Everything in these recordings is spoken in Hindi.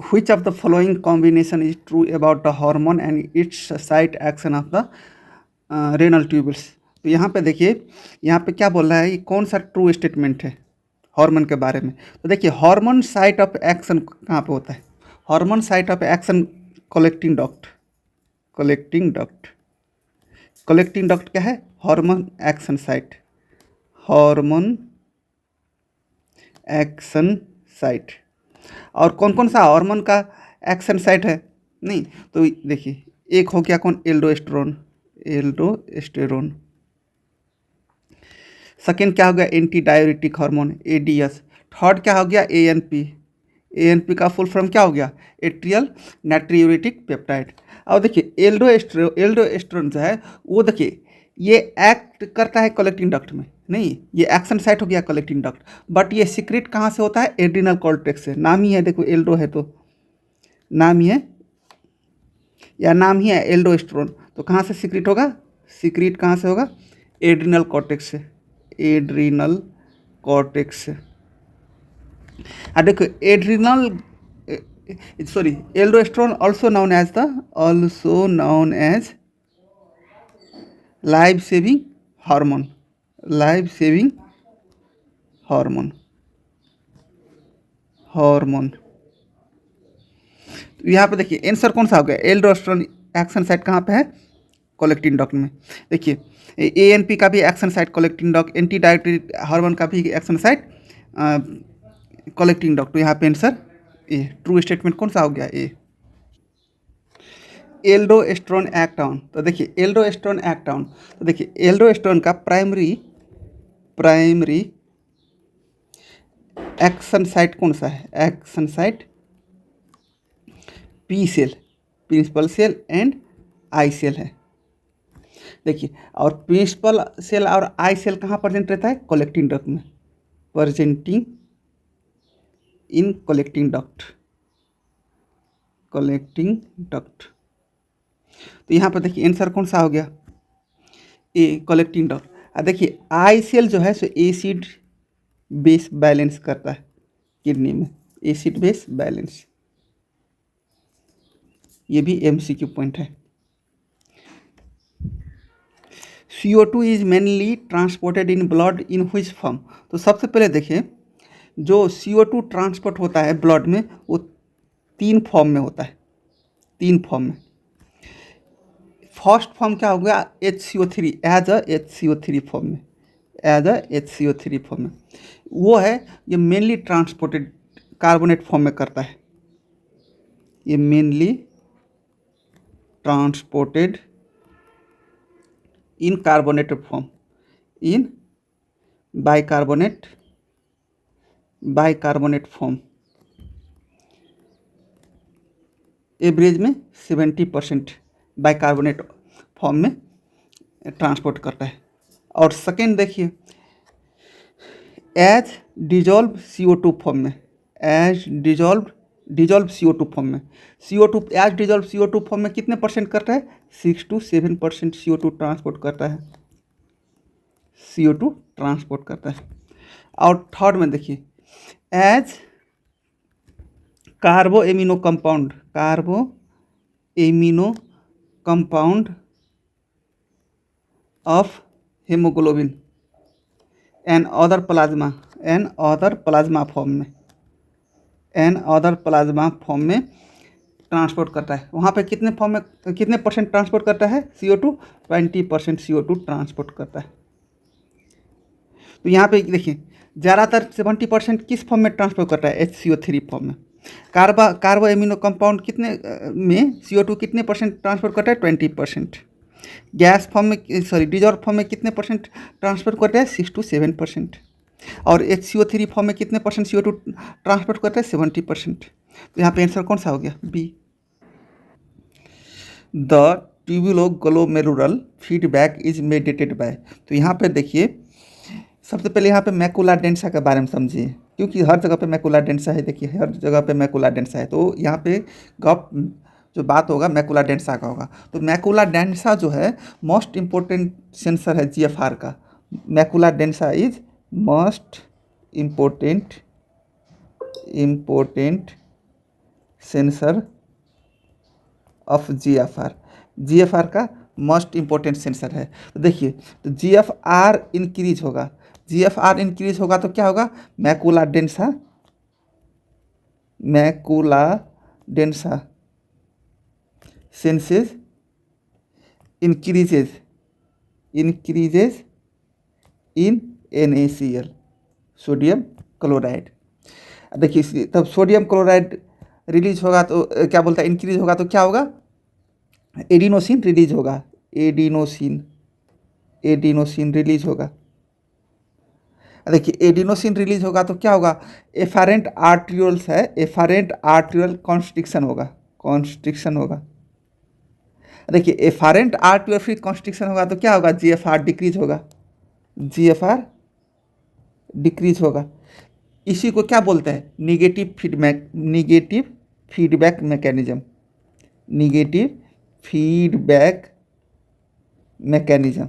which of the following combination is true about the hormone and its site action of the renal tubules। तो यहाँ पे देखिए, यहाँ पे क्या बोल रहा है, ये कौन सा ट्रू स्टेटमेंट है हार्मोन के बारे में। तो देखिए हार्मोन साइट ऑफ एक्शन कहाँ पे होता है, hormone site of action collecting duct, collecting duct, collecting duct क्या है, hormone action site, hormone action site. और कौन कौन सा हार्मोन का एक्शन साइट है, नहीं तो देखिए एक हो गया कौन, एल्डोस्टेरोन, एल्डोस्टेरोन। सेकेंड क्या हो गया, anti diuretic hormone ADS. Third क्या हो गया, एएनपी, एएनपी का फुल फॉर्म क्या हो गया, एट्रियल नाइट्रियूरेटिक पेप्टाइड। और देखिए एल्डोस्टेरोन जो है वो देखिए ये एक्ट करता है कलेक्टिंग डक्ट में, नहीं ये एक्शन साइट हो गया कलेक्टिंग डक्ट, बट ये सीक्रेट कहाँ से होता है, एड्रिनल कॉर्टेक्स से। नाम ही है, देखो एल्डो है तो नाम ही है, या नाम ही है एल्डोस्टेरोन, तो कहाँ से सीक्रेट होगा, सीक्रेट कहाँ से होगा, एड्रिनल कॉर्टेक्स से, एड्रिनल कॉर्टेक्स से। देखो adrenal sorry aldosterone also known as life saving hormone, life saving hormone, hormone. तो यहाँ पे देखिए आंसर कौन सा हो गया, एल्डोस्टेरोन एक्शन साइट कहाँ पे है, कलेक्टिंग डक्ट में। देखिए एएनपी का भी action site collecting duct, anti diuretic hormone का भी एक्शन साइट कलेक्टिंग डक्ट। तो यहाँ पे आंसर ए, ट्रू स्टेटमेंट कौन सा हो गया, ए। एल्डोस्टेरोन एक्ट ऑन, तो देखिए एल्डोस्टेरोन एक्ट ऑन, तो देखिए एल्डोस्टेरोन का प्राइमरी एक्शन साइट कौन सा है, action site P cell, principal cell and I cell है। देखिए और प्रिंसिपल सेल और आई सेल कहाँ प्रेजेंट रहता है, कलेक्टिंग डक्ट में, presenting in collecting duct, collecting duct. तो यहाँ पर देखिए आंसर कौन सा हो गया, ए, कलेक्टिंग डक्ट। देखिए आई सेल जो है सो एसिड बेस बैलेंस करता है किडनी में, एसिड बेस बैलेंस, ये भी एमसीक्यू पॉइंट है। CO2 is mainly transported in blood in which form. तो सबसे पहले देखिए जो CO2 ट्रांसपोर्ट होता है ब्लड में वो 3 फॉर्म में होता है, 3 फॉर्म में। फर्स्ट फॉर्म क्या हो गया, HCO3, as a HCO3 form में, एज अ HCO3 फॉर्म में, वो है ये मेनली ट्रांसपोर्टेड कार्बोनेट फॉर्म में करता है, ये mainly transported in carbonated form, in bicarbonate form, average में 70% बाइकार्बोनेट फॉर्म में ट्रांसपोर्ट करता है। और सेकेंड देखिए एज डिजॉल्व CO2 फॉर्म में, एज डिजॉल्व CO2 फॉर्म में, CO2 as dissolve CO2 form में कितने परसेंट करता है, 6 to 7% CO2 ट्रांसपोर्ट करता है, CO2 ट्रांसपोर्ट करता है। और थर्ड में देखिए as carbo amino compound of haemoglobin and other plasma form में ट्रांसपोर्ट करता है। वहाँ पे कितने फॉर्म में कितने परसेंट ट्रांसपोर्ट करता है, CO2 20% CO2 ट्रांसपोर्ट करता है। तो यहाँ पे देखिए ज़्यादातर 70% किस फॉर्म में ट्रांसपोर्ट करता है, HCO3 फॉर्म में। कार्बो एमिनो कंपाउंड कितने में CO2 कितने परसेंट ट्रांसपोर्ट करता है, 20%। गैस फॉर्म में डिजॉल्व फॉर्म में कितने परसेंट ट्रांसपोर्ट करता है, 6 to 7%। और HCO3 फॉर्म में कितने परसेंट CO2 ट्रांसपोर्ट करता है, 70%। तो यहाँ पे आंसर कौन सा हो गया, B. The tubuloglomerular feedback is mediated by. तो यहाँ पे देखिए सबसे पहले यहाँ पे मैकुला डेंसा के बारे में समझिए, क्योंकि हर जगह पे मैकुला डेंसा है, देखिए हर जगह पे मैकुला डेंसा है, तो यहाँ पे गप जो बात होगा मैकुला डेंसा का होगा। तो मैकुला डेंसा जो है मोस्ट इम्पोर्टेंट सेंसर है GFR का, macula densa is most important sensor of GFR, GFR का मोस्ट इम्पोर्टेंट सेंसर है। तो देखिए, तो जीएफआर इंक्रीज होगा, जीएफआर इंक्रीज होगा तो क्या होगा, macula densa, macula densa senses increases, increases इन NaCl, सोडियम क्लोराइड। देखिए तब सोडियम क्लोराइड रिलीज होगा तो क्या बोलता है, इंक्रीज होगा तो क्या होगा, एडिनोसिन रिलीज होगा, एडिनोसिन, एडिनोसिन रिलीज होगा। देखिए एडिनोसिन रिलीज होगा तो क्या होगा, एफारेंट आर्ट्रियोल्स है, एफारेंट आर्ट्रियल कॉन्स्ट्रिक्शन होगा, कॉन्स्ट्रिक्शन होगा। देखिए एफारेंट आर्ट्रियल फ्री कॉन्स्ट्रिक्शन होगा तो क्या होगा, जीएफआर डिक्रीज होगा, जीएफआर डिक्रीज होगा। इसी को क्या बोलते हैं, negative feedback, negative feedback mechanism, negative feedback mechanism,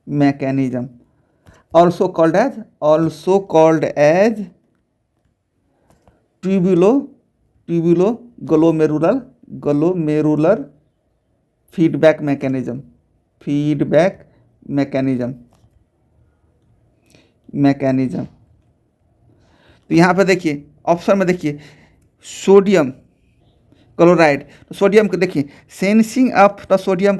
mechanism also called as glomerular feedback mechanism, feedback mechanism, mechanism। तो यहाँ पे देखिए ऑप्शन में देखिए सोडियम क्लोराइड, तो सोडियम को देखिए sensing of the sodium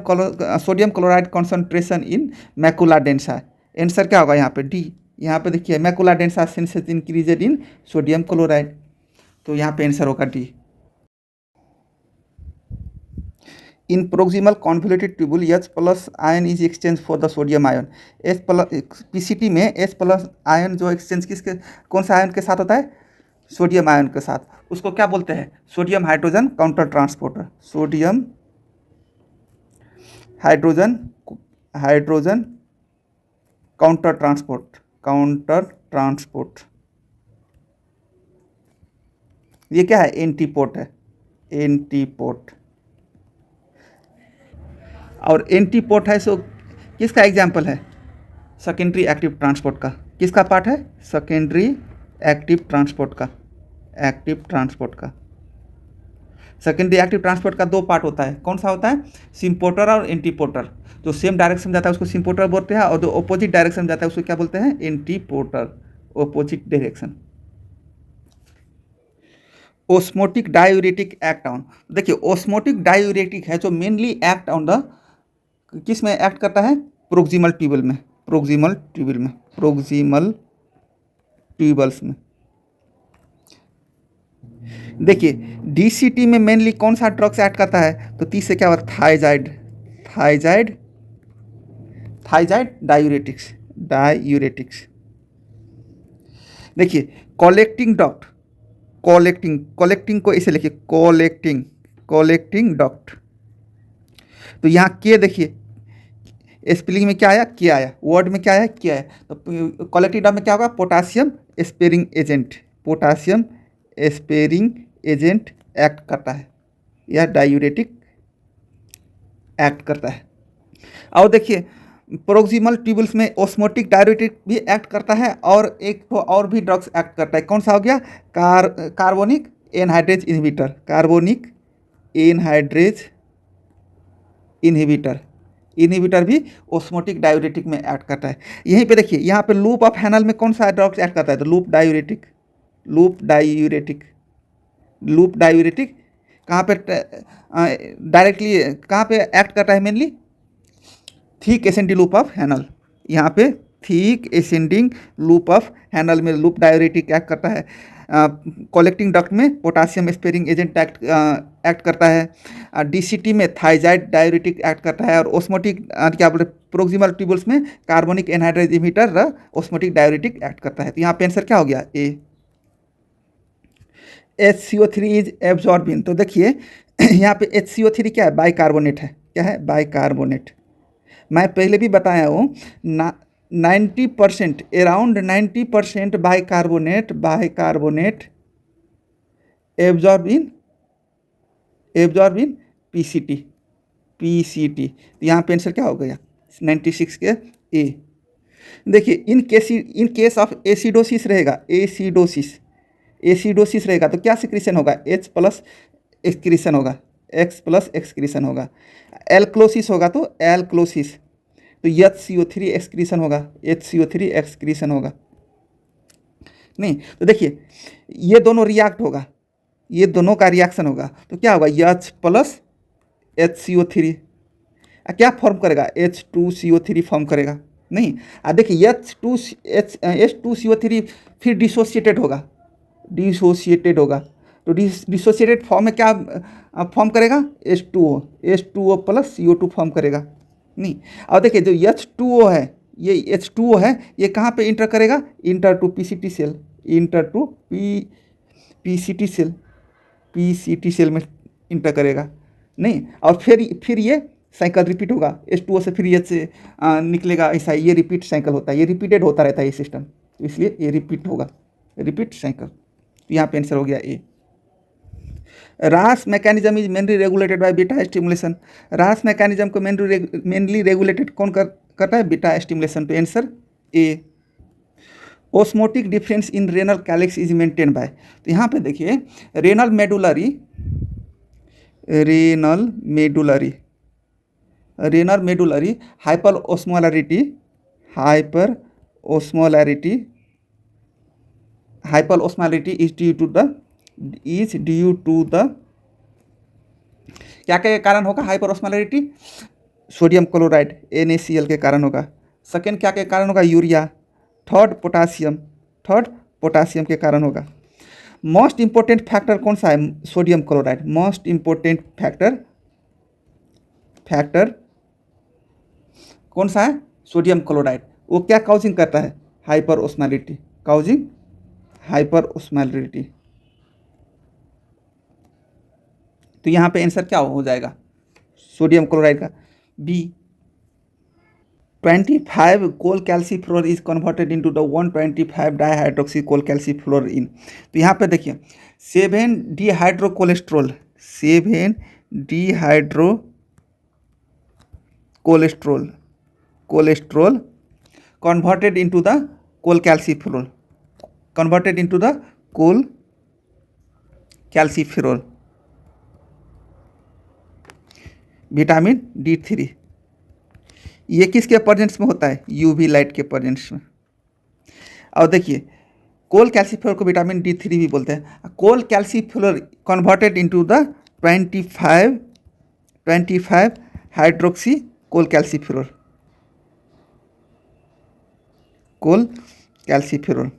chloride concentration in macula densa, answer क्या होगा यहाँ पे डी। यहाँ पे देखिए macula densa senses increased in sodium chloride, तो यहाँ पे आंसर होगा D. In proximal convoluted tubule H plus ion is exchange for the sodium ion, H plus PCT में H प्लस आयन जो एक्सचेंज किसके, कौन सा आयन के साथ होता है, सोडियम आयन के साथ, उसको क्या बोलते हैं, sodium hydrogen counter transporter, sodium hydrogen, hydrogen counter transport, counter transport. ये क्या है, एंटीपोर्ट है, एंटीपोर्ट। और एंटीपोर्ट है सो किसका एग्जाम्पल है, सेकेंडरी एक्टिव ट्रांसपोर्ट का, किसका पार्ट है, सेकेंडरी एक्टिव ट्रांसपोर्ट का, एक्टिव ट्रांसपोर्ट का। सेकेंडरी एक्टिव ट्रांसपोर्ट का दो पार्ट होता है, कौन सा होता है, सिम्पोर्टर और एंटीपोर्टर। जो सेम डायरेक्शन में जाता है उसको सिम्पोर्टर बोलते हैं, और जो अपोजिट डायरेक्शन में जाता है उसको क्या बोलते हैं, antiporter, opposite direction. Osmotic diuretic act on, देखिए ओस्मोटिक डायूरेटिक है जो मेनली एक्ट ऑन द, किस में एक्ट करता है, प्रोक्सिमल ट्यूबल में, प्रोक्सिमल ट्यूबल में, प्रोक्सिमल ट्यूबल्स में। देखिए डीसीटी में मेनली कौन सा ड्रग्स एक्ट करता है, तो 30 से क्या होता है, थाइजाइड, थाइजाइड, थाइजाइड डायूरेटिक्स, डायूरेटिक्स। देखिए कलेक्टिंग डक्ट, कलेक्टिंग, कलेक्टिंग को इसे लिखिए, कलेक्टिंग, कलेक्टिंग डक्ट। तो यहाँ के देखिए स्पेलिंग में क्या आया, के आया, वर्ड में क्या आया, के आया। तो कलेक्टिंग डक्ट में क्या होगा, potassium sparing agent, potassium sparing agent act करता है, या डायूरेटिक एक्ट करता है। और देखिए प्रोक्सिमल ट्यूबल्स में ओस्मोटिक डायूरेटिक भी एक्ट करता है, और एक तो और भी ड्रग्स एक्ट करता है, कौन सा हो गया, carbonic anhydrase inhibitor, carbonic anhydrase inhibitor, inhibitor भी ओस्मोटिक डायूरेटिक में एक्ट करता है। यहीं पे देखिए यहाँ पे लूप ऑफ हैनल में कौन सा ड्रग्स एक्ट करता है, तो loop diuretic, loop diuretic, loop diuretic कहाँ पे डायरेक्टली कहाँ पे एक्ट करता है, mainly thick ascending loop of Henle, यहाँ पे thick ascending loop of Henle में लूप डायूरेटिक एक्ट करता है। कलेक्टिंग डक्ट में पोटासियम स्पेयरिंग एजेंट एक्ट करता है, डीसीटी में थाइजाइड डायूरेटिक एक्ट करता है, और ओस्मोटिक क्या बोलते हैं, प्रोक्सिमल ट्यूबल्स में carbonic anhydrase inhibitor osmotic diuretic act करता है। तो यहाँ पे आंसर क्या हो गया, ए। HCO3 इज एब्जॉर्बिन, तो देखिए यहाँ पे HCO3 क्या है, बाइकार्बोनेट है, क्या है, बाइकार्बोनेट। मैं पहले भी बताया हूँ 90%, around 90% bicarbonate, bicarbonate absorb in PCT, PCT। तो यहाँ पे आंसर क्या हो गया, 96 के ए। देखिए इन केस ऑफ एसिडोसिस रहेगा, एसिडोसिस, एसिडोसिस रहेगा तो क्या सिक्रीशन होगा, H प्लस एक्सक्रीशन होगा, X प्लस एक्सक्रीशन होगा। एल्क्लोसिस होगा तो एल्क्लोसिस तो HCO3 एक्सक्रीशन होगा, HCO3 एक्सक्रीशन होगा। नहीं तो देखिए ये दोनों रिएक्ट होगा, ये दोनों का रिएक्शन होगा तो क्या होगा, H प्लस HCO3 क्या फॉर्म करेगा, H2CO3 फॉर्म करेगा। नहीं देखिए H2CO3 फिर डिसोसिएटेड होगा, डिसोसिएटेड होगा तो डिसोसिएटेड फॉर्म में क्या फॉर्म करेगा, H2O प्लस CO2 फॉर्म करेगा। नहीं और देखिए जो H2O है, ये H2O है, ये कहाँ पे इंटर करेगा, enter to PCT cell, enter to PCT cell, PCT cell में इंटर करेगा। नहीं और फिर ये साइकिल रिपीट होगा, H2O से फिर H से निकलेगा, ऐसा ये रिपीट साइकिल होता है, ये रिपीटेड होता रहता है ये सिस्टम, तो इसलिए ये रिपीट होगा, रिपीट साइकिल। तो यहाँ पे आंसर हो गया A. RAS mechanism is mainly regulated by beta stimulation. RAS mechanism को मेनली रेगुलेटेड कौन करता है, बीटा स्टिमुलेशन। तो answer A. Osmotic difference in renal calyx is maintain by. तो यहाँ पे देखिए renal medullary hyper osmolarity is due to the क्या के कारण होगा, hyper osmolarity sodium chloride NaCl के कारण होगा। सेकेंड क्या के कारण होगा, यूरिया। थर्ड पोटासियम के कारण होगा। मोस्ट इंपॉर्टेंट फैक्टर कौन सा है, sodium chloride. Most important factor कौन सा है, सोडियम क्लोराइड। वो क्या काउजिंग करता है, hyper osmolarity, causing hyper osmolarity. तो यहाँ पे आंसर क्या हो जाएगा, सोडियम क्लोराइड का B. 25 cholecalciferol is converted into the 125 dihydroxy cholecalciferol. तो यहाँ पे देखिए 7 dehydro cholesterol converted into the cholecalciferol vitamin D3। ये किसके प्रेजेंस में होता है, UV लाइट के प्रेजेंस में। और देखिए कोल कैल्सीफेरोल को विटामिन D3 भी बोलते हैं। Cholecalciferol converted into the 25 hydroxy cholecalciferol.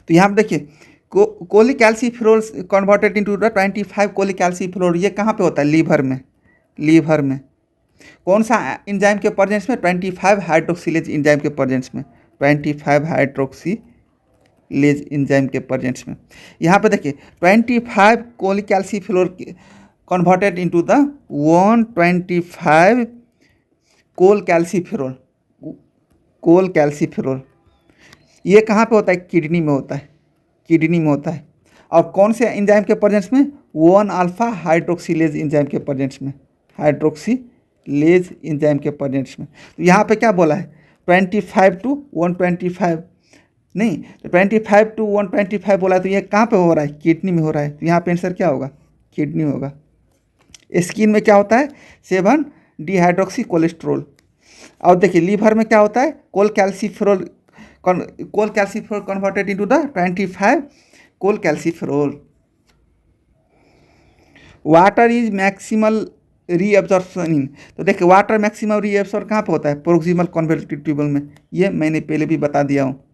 तो यहाँ पे देखिए cholecalciferol converted into the 25 cholecalciferol, ये कहाँ पे होता है, लीवर में। कौन सा एंजाइम के प्रेजेंस में, 25 हाइड्रोक्सिलेज एंजाइम के प्रेजेंस में, 25 हाइड्रोक्सिलेज एंजाइम के प्रेजेंस में। यहाँ पे देखिए 25 cholecalciferol converted into the 125 cholecalciferol. ये कहाँ पे होता है, किडनी में होता है। और कौन से एंजाइम के प्रेजेंस में, 1 अल्फा हाइड्रोक्सिलेज एंजाइम के प्रेजेंस में, तो यहाँ पे क्या बोला है, 25 to 125 नहीं, तो 25 to 125 बोला है, तो ये कहाँ पे हो रहा है, किडनी में हो रहा है। तो यहाँ पे आंसर क्या होगा, किडनी होगा। स्किन में क्या होता है, 7 डिहाइड्रोक्सी कोलेस्ट्रोल। और देखिए लीवर में क्या होता है, cholecalciferol converted into the 25 cholecalciferol. Water is maximal reabsorption in. तो देखिए वाटर मैक्सिमम रीअब्जॉर्ब कहाँ पे होता है, प्रोक्सिमल कन्वोल्यूटिव ट्यूबल में। ये मैंने पहले भी बता दिया हूँ।